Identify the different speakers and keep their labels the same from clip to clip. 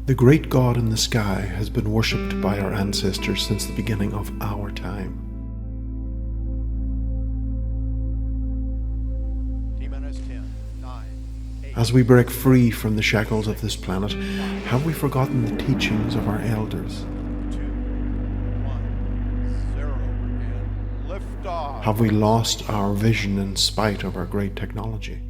Speaker 1: The great God in the sky has been worshipped by our ancestors since the beginning of our time. As we break free from the shackles of this planet, have we forgotten the teachings of our elders? Have we lost our vision in spite of our great technology?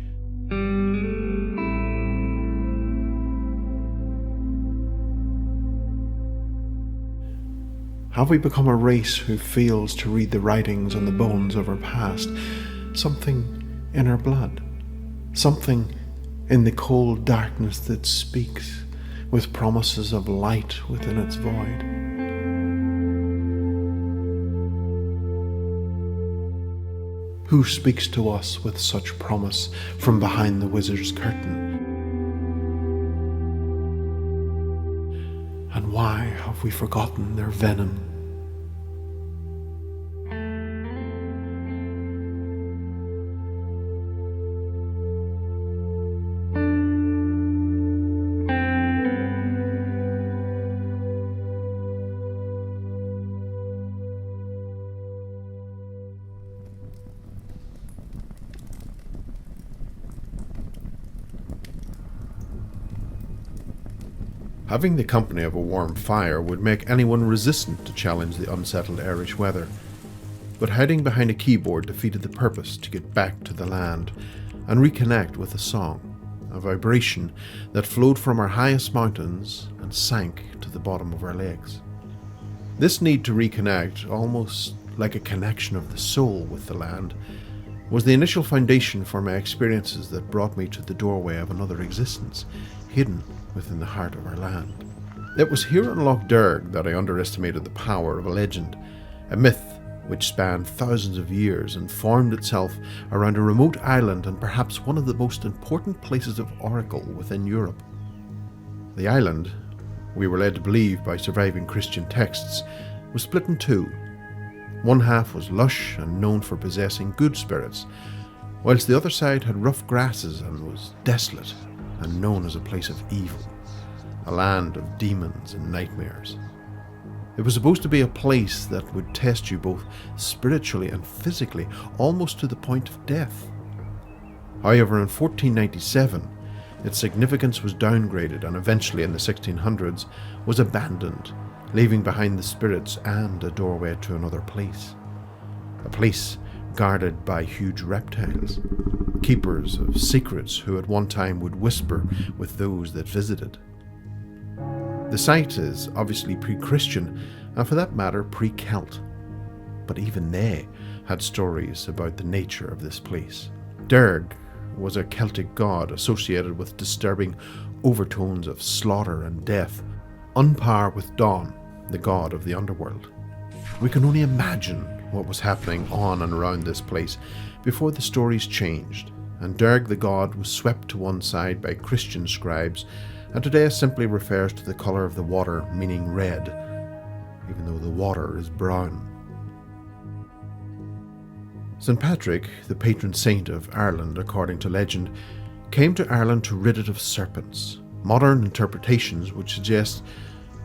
Speaker 1: Have we become a race who fails to read the writings on the bones of our past? Something in our blood, something in the cold darkness that speaks with promises of light within its void. Who speaks to us with such promise from behind the wizard's curtain? And why have we forgotten their venom?
Speaker 2: Having the company of a warm fire would make anyone resistant to challenge the unsettled Irish weather, but hiding behind a keyboard defeated the purpose to get back to the land and reconnect with a song, a vibration that flowed from our highest mountains and sank to the bottom of our lakes. This need to reconnect, almost like a connection of the soul with the land, was the initial foundation for my experiences that brought me to the doorway of another existence, hidden within the heart of our land. It was here in Lough Derg that I underestimated the power of a legend, a myth which spanned thousands of years and formed itself around a remote island and perhaps one of the most important places of oracle within Europe. The island, we were led to believe by surviving Christian texts, was split in two. One half was lush and known for possessing good spirits, whilst the other side had rough grasses and was desolate and known as a place of evil, a land of demons and nightmares. It was supposed to be a place that would test you both spiritually and physically, almost to the point of death. However, in 1497, its significance was downgraded and eventually in the 1600s was abandoned, leaving behind the spirits and a doorway to another place. A place guarded by huge reptiles, keepers of secrets who at one time would whisper with those that visited. The site is obviously pre-Christian, and for that matter pre-Celt, but even they had stories about the nature of this place. Derg was a Celtic god associated with disturbing overtones of slaughter and death, on par with Dawn, the god of the underworld. We can only imagine what was happening on and around this place before the stories changed, and Derg the god was swept to one side by Christian scribes, and today simply refers to the colour of the water, meaning red, even though the water is brown. St. Patrick, the patron saint of Ireland according to legend, came to Ireland to rid it of serpents. Modern interpretations would suggest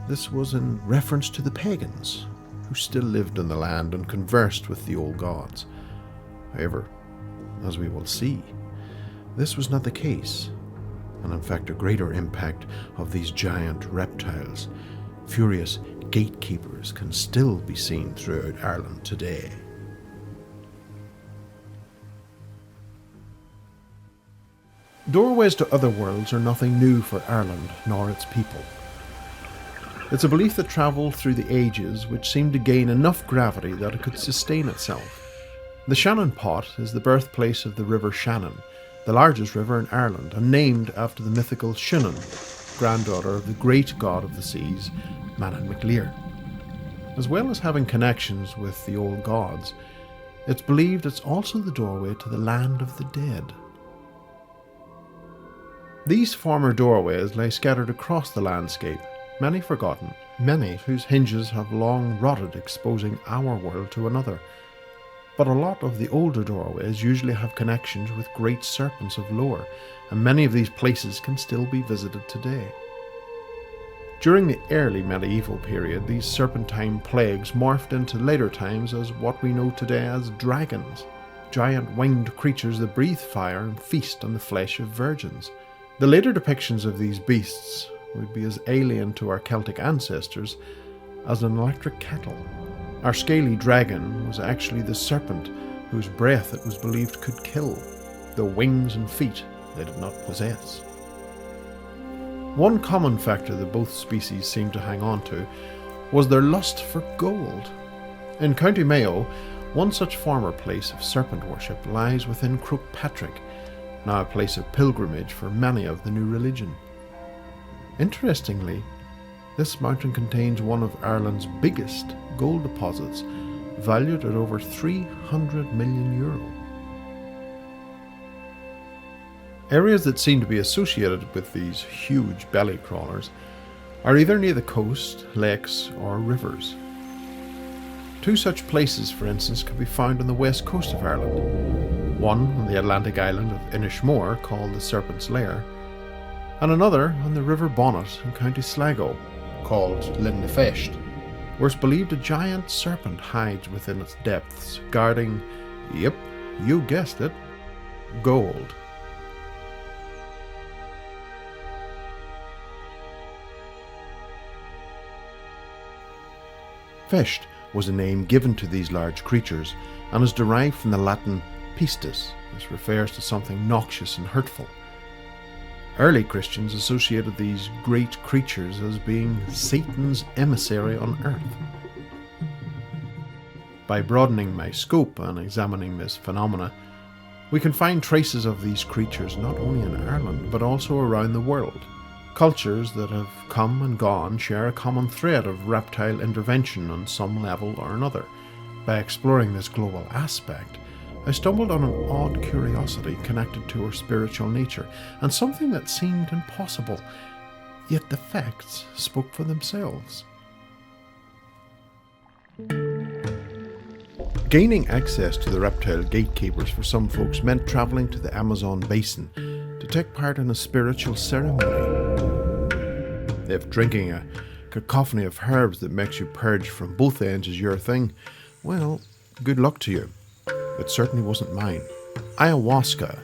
Speaker 2: this was in reference to the pagans, who still lived in the land and conversed with the old gods. However, as we will see, this was not the case, and in fact a greater impact of these giant reptiles, furious gatekeepers, can still be seen throughout Ireland today. Doorways to other worlds are nothing new for Ireland nor its people. It's a belief that travelled through the ages which seemed to gain enough gravity that it could sustain itself. The Shannon Pot is the birthplace of the River Shannon, the largest river in Ireland, and named after the mythical Shannon, granddaughter of the great god of the seas, Manan MacLear. As well as having connections with the old gods, it's believed it's also the doorway to the land of the dead. These former doorways lay scattered across the landscape, many forgotten, many whose hinges have long rotted, exposing our world to another. But a lot of the older doorways usually have connections with great serpents of lore, and many of these places can still be visited today. During the early medieval period, these serpentine plagues morphed into later times as what we know today as dragons, giant winged creatures that breathe fire and feast on the flesh of virgins. The later depictions of these beasts would be as alien to our Celtic ancestors as an electric kettle. Our scaly dragon was actually the serpent whose breath it was believed could kill, though wings and feet they did not possess. One common factor that both species seemed to hang on to was their lust for gold. In County Mayo, one such former place of serpent worship lies within Patrick, now a place of pilgrimage for many of the new religion. Interestingly, this mountain contains one of Ireland's biggest gold deposits, valued at over €300 million. Areas that seem to be associated with these huge belly crawlers are either near the coast, lakes, or rivers. Two such places, for instance, can be found on the west coast of Ireland. One on the Atlantic island of Inishmore, called the Serpent's Lair, and another on the River Bonnet in County Sligo, called Linn na Feist, where it's believed a giant serpent hides within its depths, guarding, yep, you guessed it, gold. Feist was a name given to these large creatures and is derived from the Latin pistis. This refers to something noxious and hurtful. Early Christians associated these great creatures as being Satan's emissary on earth. By broadening my scope and examining this phenomena, we can find traces of these creatures not only in Ireland but also around the world. Cultures that have come and gone share a common thread of reptile intervention on some level or another. By exploring this global aspect, I stumbled on an odd curiosity connected to our spiritual nature, and something that seemed impossible, yet the facts spoke for themselves. Gaining access to the reptile gatekeepers for some folks meant travelling to the Amazon basin to take part in a spiritual ceremony. If drinking a cacophony of herbs that makes you purge from both ends is your thing, well, good luck to you. It certainly wasn't mine. Ayahuasca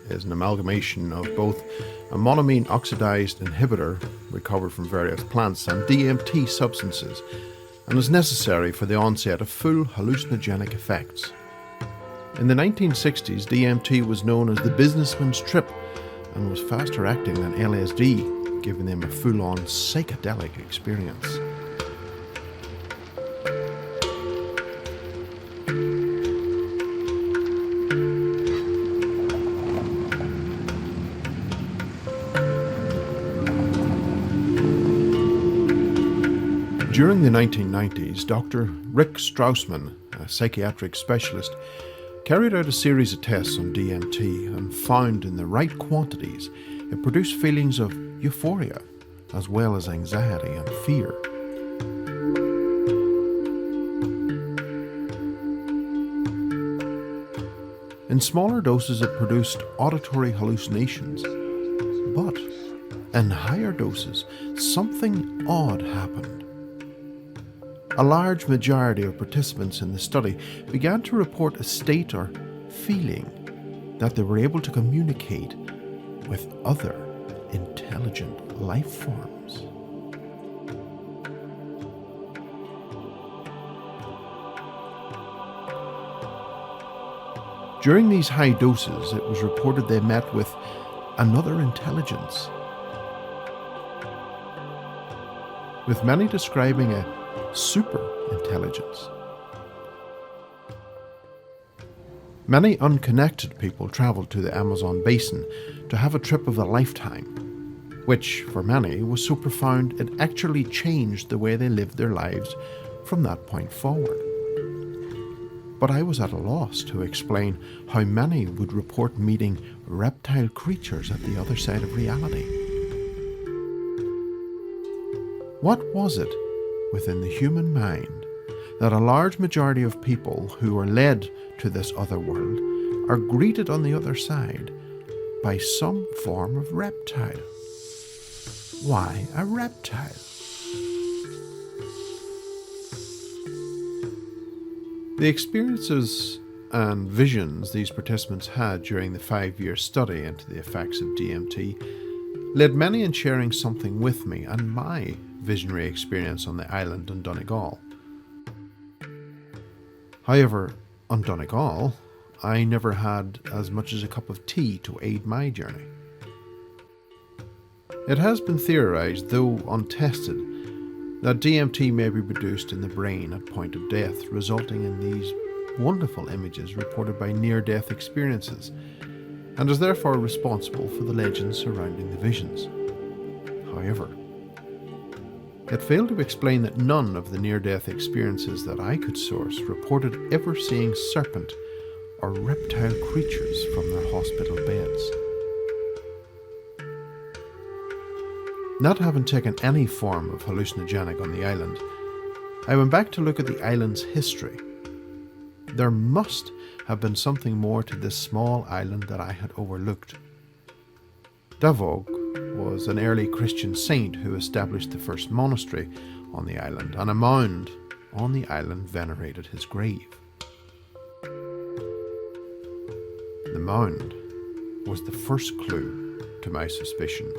Speaker 2: is an amalgamation of both a monoamine oxidized inhibitor recovered from various plants and DMT substances, and is necessary for the onset of full hallucinogenic effects. In the 1960s, DMT was known as the businessman's trip and was faster acting than LSD, giving them a full-on psychedelic experience. During the 1990s, Dr. Rick Strausman, a psychiatric specialist, carried out a series of tests on DMT and found in the right quantities it produced feelings of euphoria as well as anxiety and fear. In smaller doses it produced auditory hallucinations, but in higher doses something odd happened. A large majority of participants in the study began to report a state or feeling that they were able to communicate with other intelligent life forms. During these high doses, it was reported they met with another intelligence, with many describing a super intelligence. Many unconnected people travelled to the Amazon basin to have a trip of a lifetime, which for many was so profound it actually changed the way they lived their lives from that point forward. But I was at a loss to explain how many would report meeting reptile creatures at the other side of reality. What was it within the human mind that a large majority of people who are led to this other world are greeted on the other side by some form of reptile? Why a reptile? The experiences and visions these participants had during the 5-year study into the effects of DMT led many in sharing something with me and my visionary experience on the island in Donegal. However, on Donegal, I never had as much as a cup of tea to aid my journey. It has been theorized, though untested, that DMT may be produced in the brain at point of death, resulting in these wonderful images reported by near-death experiences, and is therefore responsible for the legends surrounding the visions. However, it failed to explain that none of the near-death experiences that I could source reported ever seeing serpent or reptile creatures from their hospital beds. Not having taken any form of hallucinogenic on the island, I went back to look at the island's history. There must have been something more to this small island that I had overlooked. Davog was an early Christian saint who established the first monastery on the island, and a mound on the island venerated his grave. The mound was the first clue to my suspicion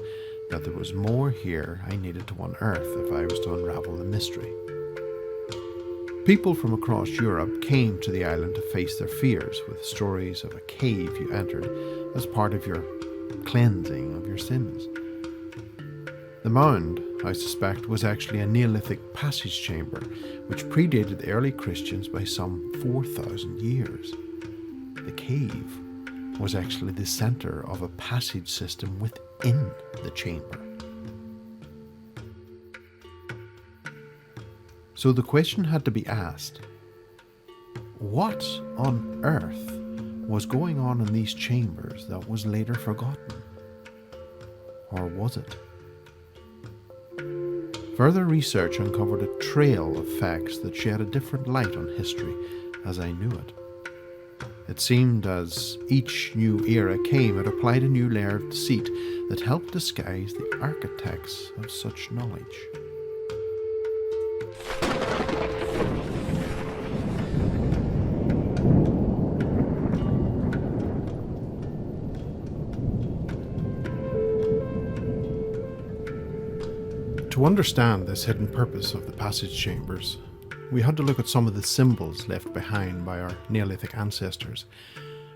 Speaker 2: that there was more here I needed to unearth if I was to unravel the mystery. People from across Europe came to the island to face their fears with stories of a cave you entered as part of your cleansing of your sins. The mound, I suspect, was actually a Neolithic passage chamber which predated the early Christians by some 4,000 years. The cave was actually the centre of a passage system within the chamber. So the question had to be asked, what on earth was going on in these chambers that was later forgotten? Or was it? Further research uncovered a trail of facts that shed a different light on history as I knew it. It seemed as each new era came, it applied a new layer of deceit that helped disguise the architects of such knowledge. To understand this hidden purpose of the passage chambers, we had to look at some of the symbols left behind by our Neolithic ancestors,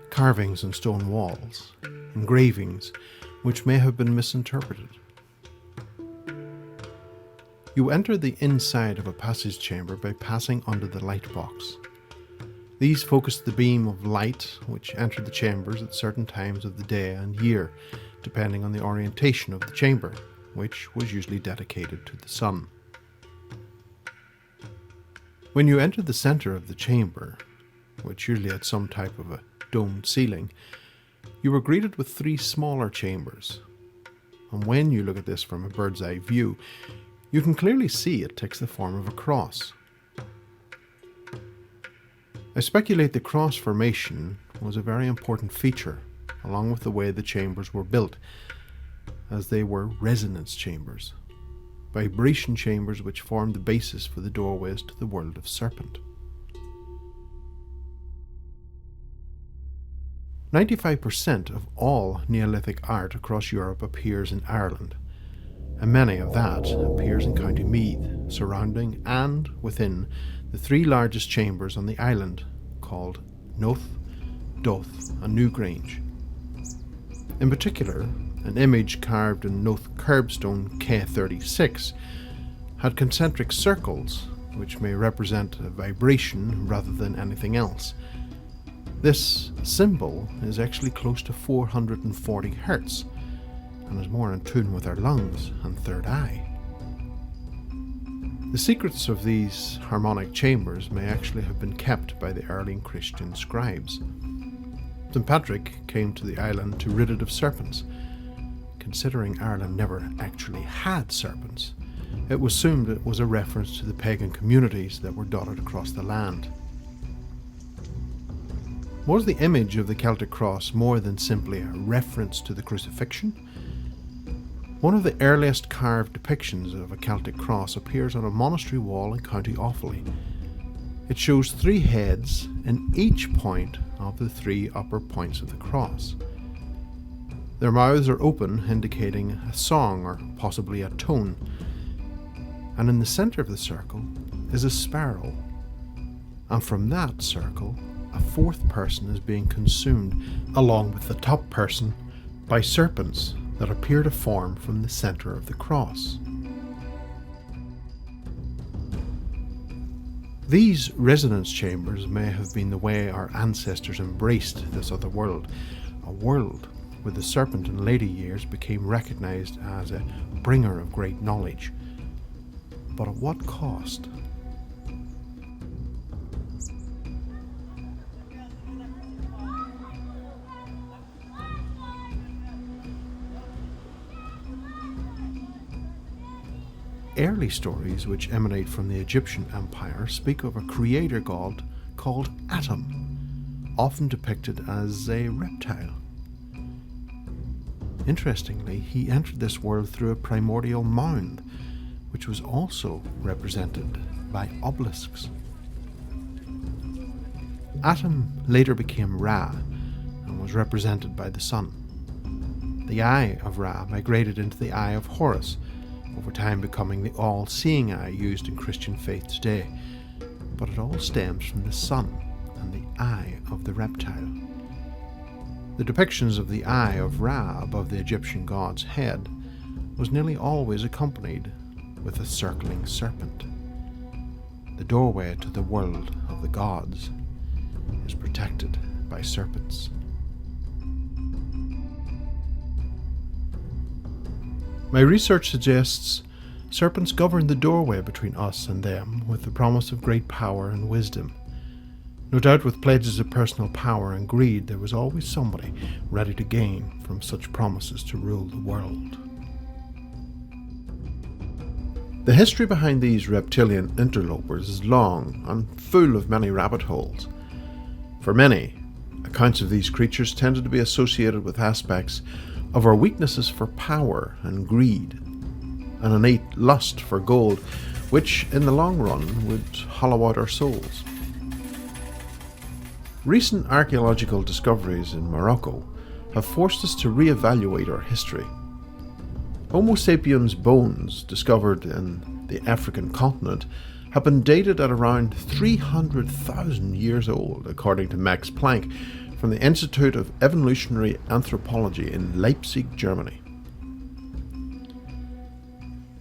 Speaker 2: carvings on stone walls, engravings which may have been misinterpreted. You enter the inside of a passage chamber by passing under the light box. These focused the beam of light which entered the chambers at certain times of the day and year, depending on the orientation of the chamber, which was usually dedicated to the sun. When you entered the center of the chamber, which usually had some type of a domed ceiling, you were greeted with 3 smaller chambers. And when you look at this from a bird's eye view, you can clearly see it takes the form of a cross. I speculate the cross formation was a very important feature, along with the way the chambers were built, as they were resonance chambers, vibration chambers which formed the basis for the doorways to the world of Serpent. 95% of all Neolithic art across Europe appears in Ireland, and many of that appears in County Meath, surrounding and within the 3 largest chambers on the island, called Lough, Doth and Newgrange. In particular, an image carved in Lough curbstone K36 had concentric circles, which may represent a vibration rather than anything else. This symbol is actually close to 440 Hz and is more in tune with our lungs and third eye. The secrets of these harmonic chambers may actually have been kept by the early Christian scribes. St. Patrick came to the island to rid it of serpents. Considering Ireland never actually had serpents, it was assumed it was a reference to the pagan communities that were dotted across the land. Was the image of the Celtic Cross more than simply a reference to the crucifixion? One of the earliest carved depictions of a Celtic cross appears on a monastery wall in County Offaly. It shows 3 heads in each point of the 3 upper points of the cross. Their mouths are open, indicating a song or possibly a tone. And in the center of the circle is a sparrow. And from that circle, a 4th person is being consumed, along with the top person, by serpents that appear to form from the center of the cross. These resonance chambers may have been the way our ancestors embraced this other world, a world where the serpent in later years became recognized as a bringer of great knowledge. But at what cost? Early stories which emanate from the Egyptian Empire speak of a creator god called Atum, often depicted as a reptile. Interestingly, he entered this world through a primordial mound, which was also represented by obelisks. Atum later became Ra and was represented by the sun. The eye of Ra migrated into the eye of Horus, over time becoming the all-seeing eye used in Christian faith today. But it all stems from the sun and the eye of the reptile. The depictions of the eye of Ra above the Egyptian god's head was nearly always accompanied with a circling serpent. The doorway to the world of the gods is protected by serpents. My research suggests serpents govern the doorway between us and them with the promise of great power and wisdom. No doubt with pledges of personal power and greed, there was always somebody ready to gain from such promises to rule the world. The history behind these reptilian interlopers is long and full of many rabbit holes. For many, accounts of these creatures tended to be associated with aspects of our weaknesses for power and greed, an innate lust for gold, which in the long run would hollow out our souls. Recent archaeological discoveries in Morocco have forced us to re-evaluate our history. Homo sapiens bones discovered in the African continent have been dated at around 300,000 years old, according to Max Planck from the Institute of Evolutionary Anthropology in Leipzig, Germany.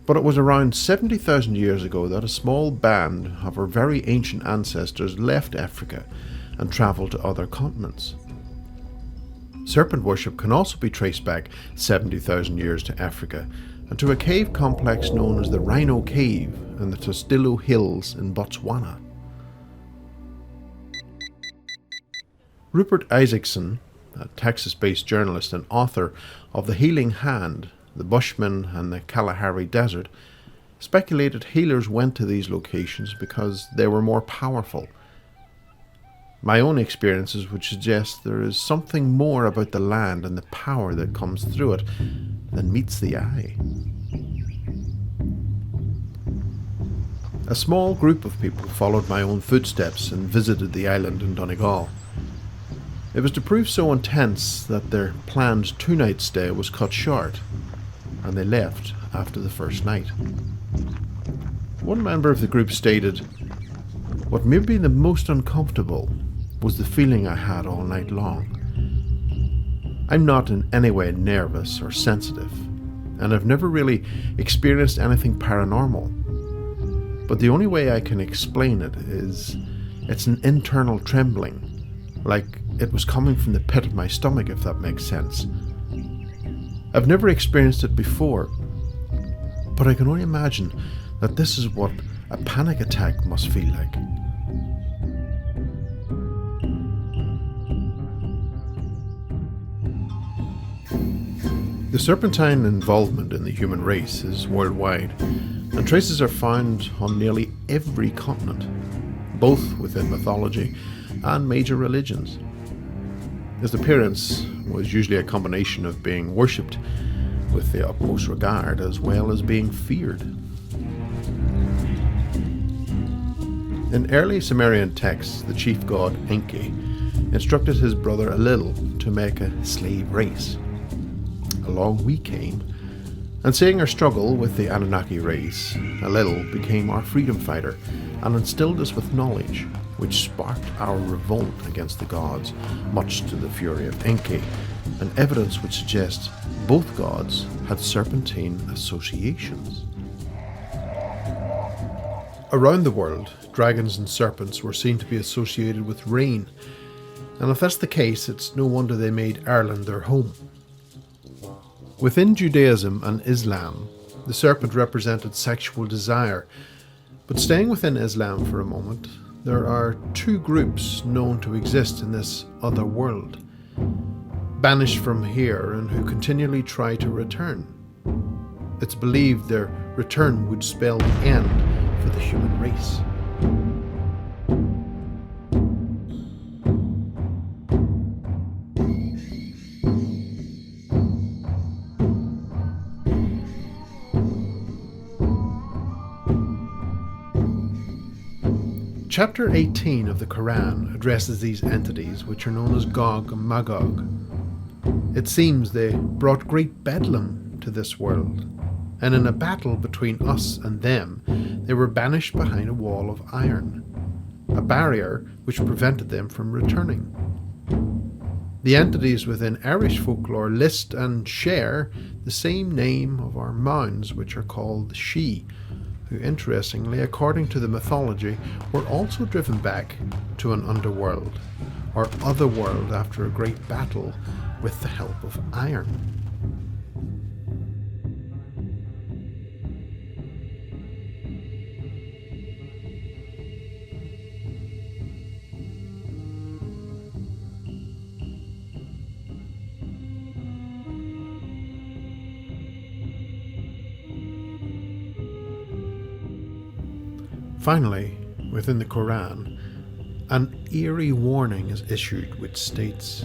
Speaker 2: But it was around 70,000 years ago that a small band of our very ancient ancestors left Africa and travelled to other continents. Serpent worship can also be traced back 70,000 years to Africa and to a cave complex known as the Rhino Cave in the Tostillo Hills in Botswana. Rupert Isaacson, a Texas-based journalist and author of The Healing Hand, The Bushmen and the Kalahari Desert, speculated healers went to these locations because they were more powerful. My own experiences would suggest there is something more about the land and the power that comes through it than meets the eye. A small group of people followed my own footsteps and visited the island in Donegal. It was to prove so intense that their planned 2-night stay was cut short, and they left after the first night. One member of the group stated, "What made me the most uncomfortable was the feeling I had all night long. I'm not in any way nervous or sensitive, and I've never really experienced anything paranormal. But the only way I can explain it is it's an internal trembling, like it was coming from the pit of my stomach, if that makes sense. I've never experienced it before, but I can only imagine that this is what a panic attack must feel like." The serpentine involvement in the human race is worldwide, and traces are found on nearly every continent, both within mythology and major religions. Its appearance was usually a combination of being worshipped with the utmost regard as well as being feared. In early Sumerian texts, the chief god Enki instructed his brother Enlil to make a slave race. Along we came, and seeing our struggle with the Anunnaki race, Enlil became our freedom fighter and instilled us with knowledge, which sparked our revolt against the gods, much to the fury of Enki, and evidence would suggest both gods had serpentine associations. Around the world, dragons and serpents were seen to be associated with rain, and if that's the case, it's no wonder they made Ireland their home. Within Judaism and Islam, the serpent represented sexual desire, but staying within Islam for a moment, there are two groups known to exist in this other world, banished from here and who continually try to return. It's believed their return would spell the end for the human race. Chapter 18 of the Quran addresses these entities, which are known as Gog and Magog. It seems they brought great bedlam to this world, and in a battle between us and them, they were banished behind a wall of iron, a barrier which prevented them from returning. The entities within Irish folklore list and share the same name of our Mounds, which are called the She, who interestingly, according to the mythology, were also driven back to an underworld, or other world, after a great battle with the help of iron. Finally, within the Quran, an eerie warning is issued which states,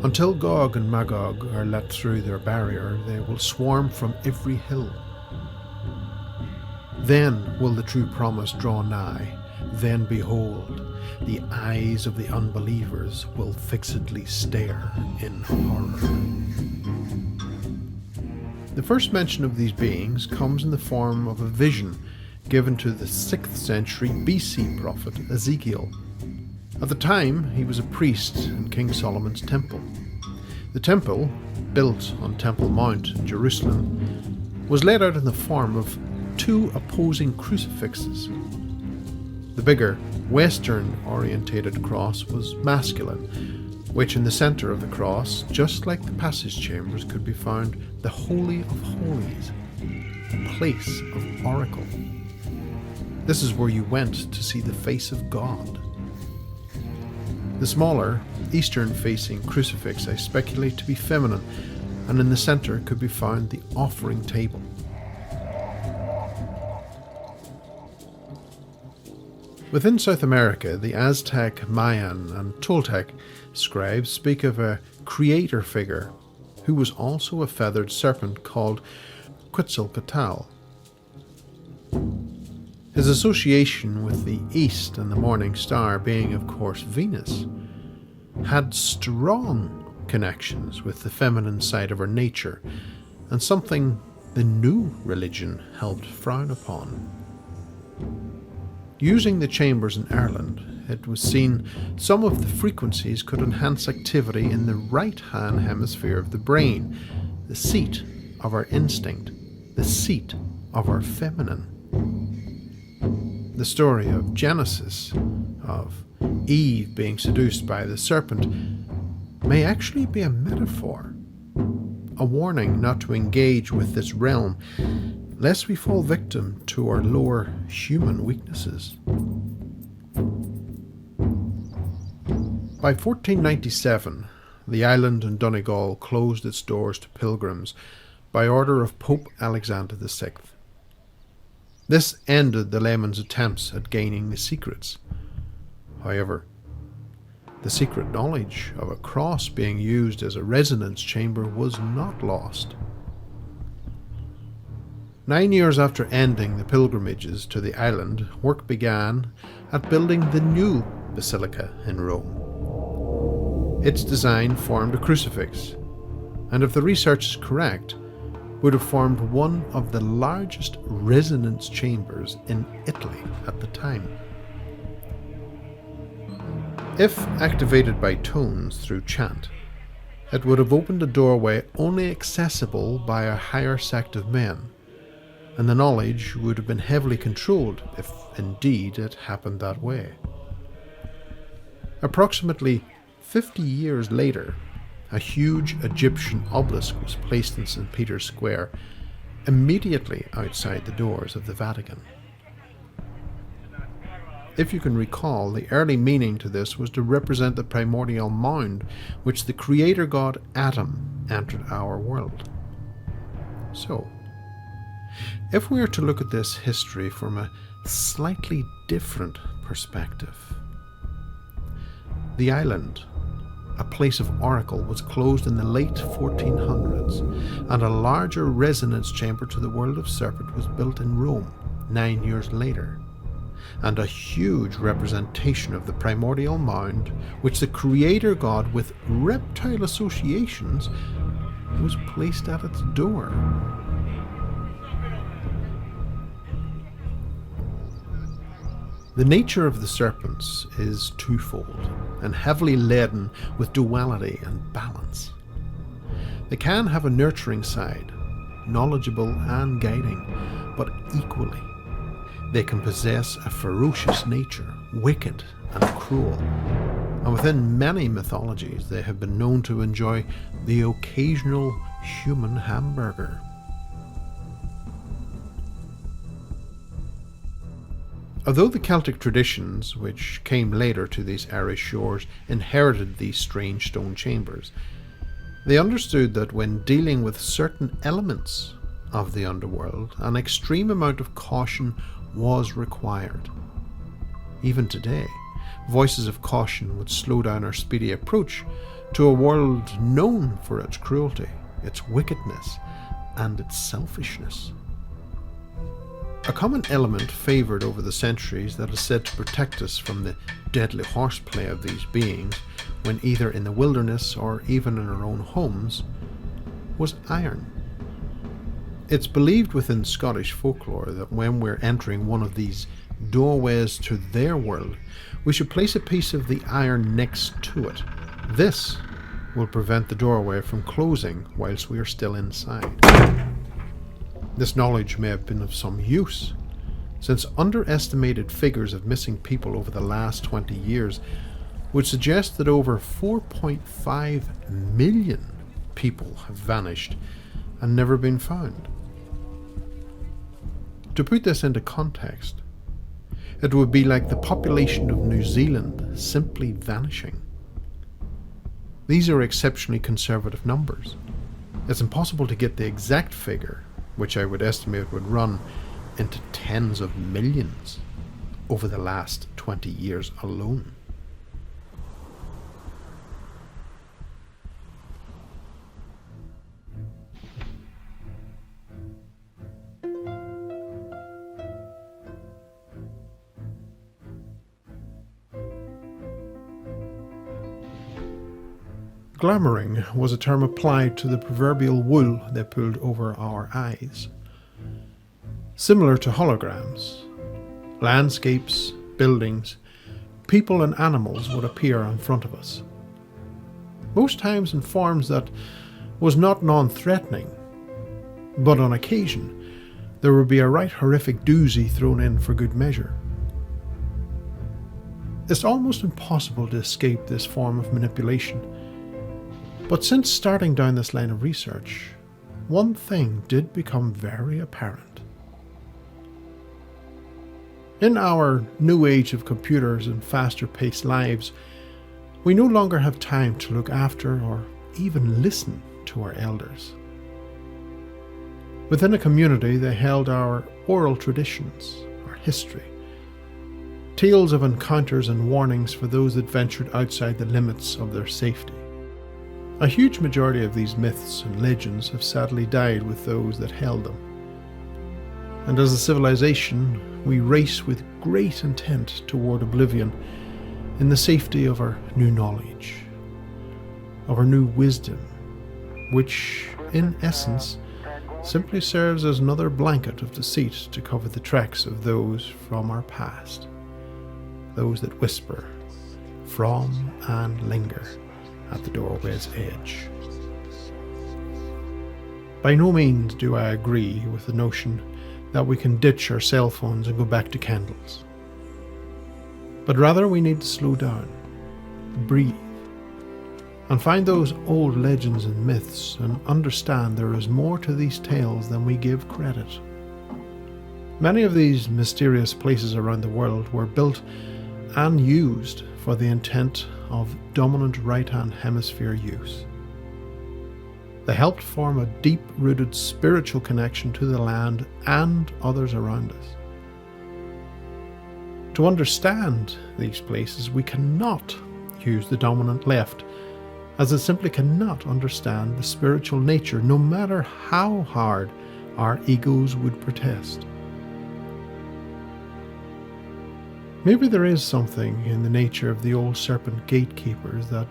Speaker 2: "Until Gog and Magog are let through their barrier, they will swarm from every hill. Then will the true promise draw nigh. Then behold, the eyes of the unbelievers will fixedly stare in horror." The first mention of these beings comes in the form of a vision given to the 6th century BC prophet Ezekiel. At the time, he was a priest in King Solomon's temple. The temple, built on Temple Mount in Jerusalem, was laid out in the form of two opposing crucifixes. The bigger, western-orientated cross was masculine, which in the centre of the cross, just like the passage chambers, could be found the Holy of Holies, a place of oracle. This is where you went to see the face of God. The smaller, eastern-facing crucifix I speculate to be feminine, and in the centre could be found the offering table. Within South America, the Aztec, Mayan, and Toltec scribes speak of a creator figure who was also a feathered serpent called Quetzalcoatl. His association with the east and the morning star being, of course, Venus, had strong connections with the feminine side of her nature, and something the new religion helped frown upon. Using the chambers in Ireland, it was seen some of the frequencies could enhance activity in the right-hand hemisphere of the brain, the seat of our instinct, the seat of our feminine. The story of Genesis, of Eve being seduced by the serpent, may actually be a metaphor, a warning not to engage with this realm, lest we fall victim to our lower human weaknesses. By 1497, the island in Donegal closed its doors to pilgrims by order of Pope Alexander VI. This ended the layman's attempts at gaining the secrets. However, the secret knowledge of a cross being used as a resonance chamber was not lost. 9 years after ending the pilgrimages to the island, work began at building the new basilica in Rome. Its design formed a crucifix, and if the research is correct, would have formed one of the largest resonance chambers in Italy at the time. If activated by tones through chant, it would have opened a doorway only accessible by a higher sect of men, and the knowledge would have been heavily controlled if indeed it happened that way. Approximately 50 years later, a huge Egyptian obelisk was placed in St. Peter's Square, immediately outside the doors of the Vatican. If you can recall, the early meaning to this was to represent the primordial mound which the creator god Adam entered our world. So, if we are to look at this history from a slightly different perspective, the island, a place of oracle, was closed in the late 1400s, and a larger resonance chamber to the world of Serpent was built in Rome 9 years later, and a huge representation of the primordial mound, which the creator god with reptile associations was placed at its door. The nature of the Serpents is twofold, and heavily laden with duality and balance. They can have a nurturing side, knowledgeable and guiding, but equally, they can possess a ferocious nature, wicked and cruel, and within many mythologies they have been known to enjoy the occasional human hamburger. Although the Celtic traditions, which came later to these Irish shores, inherited these strange stone chambers, they understood that when dealing with certain elements of the underworld, an extreme amount of caution was required. Even today, voices of caution would slow down our speedy approach to a world known for its cruelty, its wickedness, and its selfishness. A common element favoured over the centuries that is said to protect us from the deadly horseplay of these beings, when either in the wilderness or even in our own homes, was iron. It's believed within Scottish folklore that when we're entering one of these doorways to their world, we should place a piece of the iron next to it. This will prevent the doorway from closing whilst we are still inside. This knowledge may have been of some use, since underestimated figures of missing people over the last 20 years would suggest that over 4.5 million people have vanished and never been found. To put this into context, it would be like the population of New Zealand simply vanishing. These are exceptionally conservative numbers. It's impossible to get the exact figure, which I would estimate would run into tens of millions over the last 20 years alone. Glamoring was a term applied to the proverbial wool they pulled over our eyes. Similar to holograms, landscapes, buildings, people and animals would appear in front of us. Most times in forms that was not non-threatening, but on occasion there would be a right horrific doozy thrown in for good measure. It's almost impossible to escape this form of manipulation. But since starting down this line of research, one thing did become very apparent. In our new age of computers and faster-paced lives, we no longer have time to look after or even listen to our elders. Within a community, they held our oral traditions, our history, tales of encounters and warnings for those that ventured outside the limits of their safety. A huge majority of these myths and legends have sadly died with those that held them. And as a civilization, we race with great intent toward oblivion in the safety of our new knowledge, of our new wisdom, which, in essence, simply serves as another blanket of deceit to cover the tracks of those from our past, those that whisper from and linger at the doorway's edge. By no means do I agree with the notion that we can ditch our cell phones and go back to candles. But rather we need to slow down, breathe, and find those old legends and myths and understand there is more to these tales than we give credit. Many of these mysterious places around the world were built and used for the intent of dominant right-hand hemisphere use. They helped form a deep-rooted spiritual connection to the land and others around us. To understand these places, we cannot use the dominant left, as it simply cannot understand the spiritual nature, no matter how hard our egos would protest. Maybe there is something in the nature of the old serpent gatekeepers that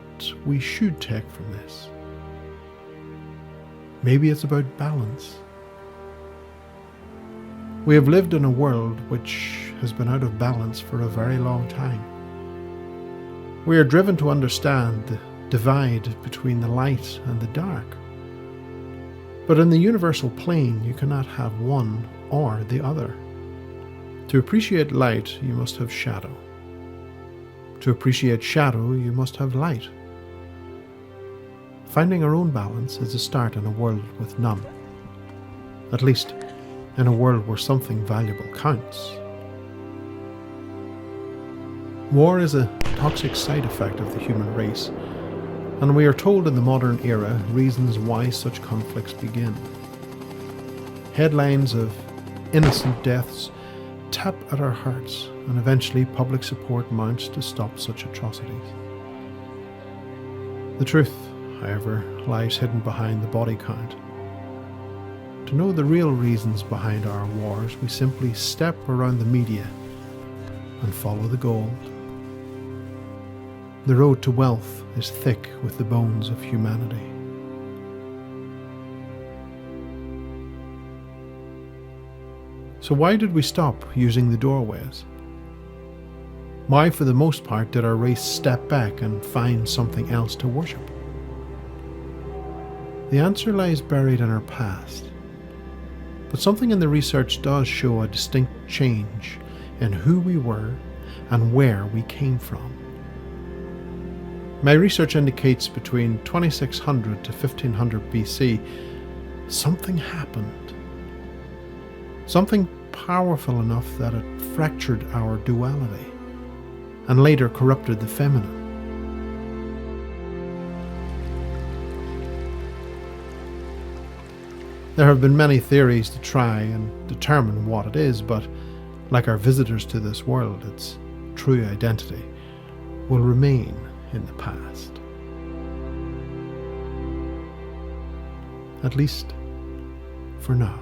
Speaker 2: we should take from this. Maybe it's about balance. We have lived in a world which has been out of balance for a very long time. We are driven to understand the divide between the light and the dark. But in the universal plane, you cannot have one or the other. To appreciate light, you must have shadow. To appreciate shadow, you must have light. Finding our own balance is a start in a world with none. At least, in a world where something valuable counts. War is a toxic side effect of the human race, and we are told in the modern era reasons why such conflicts begin. Headlines of innocent deaths tap at our hearts, and eventually public support mounts to stop such atrocities. The truth, however, lies hidden behind the body count. To know the real reasons behind our wars, we simply step around the media and follow the gold. The road to wealth is thick with the bones of humanity. So why did we stop using the doorways? Why, for the most part, did our race step back and find something else to worship? The answer lies buried in our past. But something in the research does show a distinct change in who we were and where we came from. My research indicates between 2600 to 1500 BC, something happened. Something powerful enough that it fractured our duality and later corrupted the feminine. There have been many theories to try and determine what it is, but like our visitors to this world, its true identity will remain in the past. At least for now.